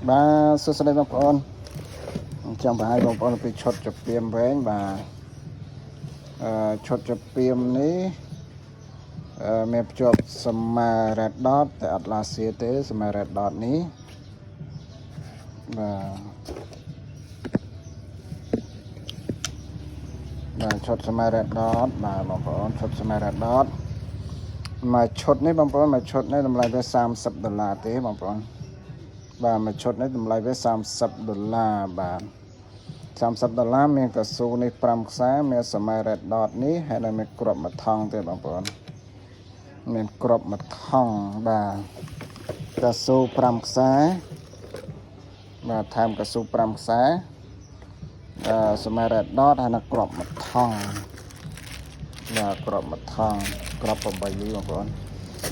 Ba số đây bông con trong bà hai bông con bị chốt chụp phim với bà chốt chụp phim ní mẹ chụp sama red dot tại Atlas thế sama red dot ní và chốt sama red dot bà bông con chốt sama red dot mà chốt ní bông con mà chốt ní làm lại với $30 thế bông con bà mà chốt ní làm lại với $30bà $30មានកស៊ូនេះ5ខ្សែមានសម័យ red dot នេះហើយនៅមានគ្រាប់មួយថងទៀតបងប្អូនមានគ្រាប់មួយថងបាទកស៊ូ5ខ្សែបាទថែមកស៊ូ5ខ្សែសម័យ red dot ហើយនៅគ្រាប់មួយថងបាទគ្រាប់មួយថងគ្រាប់8លីបងប្អូន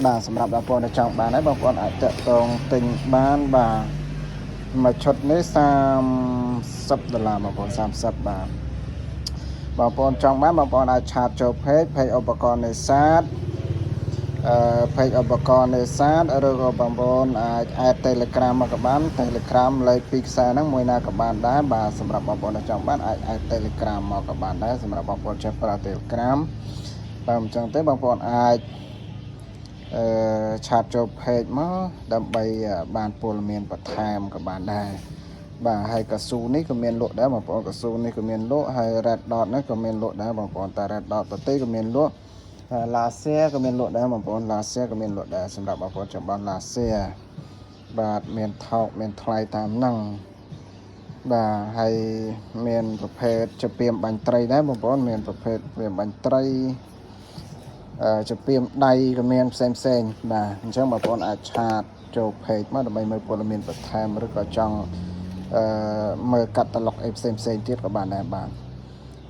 បាទសម្រាប់បងប្អូនដែលចង់បានហើយបងប្អូនអាចតាក់ទងទិញបានបាទមួយឈុតនេះ$30បងប្អូន30បាទបងប្អូនចង់បានបងប្អូនអាចឆាតចូលเพจឧបករណ៍នេសាទเพจឧបករណ៍នេសាទឬក៏បងប្អូនអាច Telegram មកក៏បាន Telegram លេខ2ខ្សែហ្នឹងមួយណាក៏បានដែរបាទសម្រាប់បងប្អូនដែលចង់បានអាច Telegram មកក៏បានដែរសម្រាប់បងប្អូនចេះប្រើ Telegram បាទអញ្ចឹងទេបងប្អូនអាចឆាតចូលเพจមកដើម្បីបានព័ត៌មានបន្ថែមក៏បានដែរបាទហើយកស៊ូនេះក៏មានលក់ដែរបងប្អូនកស៊ូនេះក៏មានលក់ហើយ red dot នេះក៏មានលក់ដែរបងប្អូនតែ red dot ទៅទេក៏មានលក់laser ក៏មានលក់ដែរបងប្អូន laser ក៏មានលក់ដែរសម្រាប់បងប្អូនចង់បាន laser បាទមានថោកមានថ្លៃតាមហ្នឹងបាទហើយមានប្រភេទជាពាមបាញ់ត្រីដែរបងប្អូនមានប្រភេទពាមបាញ់ត្រីជាពាមដៃក៏មានផ្សេងបាទអញ្ចឹងបងប្អូនអាចឆាតចូលเพจមកដើម្បីមើលព័ត៌មានបន្ថែមឬក៏ចង់មើលកាតាឡុកអីផ្សេងទៀតក៏បានដែរបាទ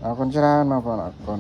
អរគុណច្រើនបងប្អូនអរគុណ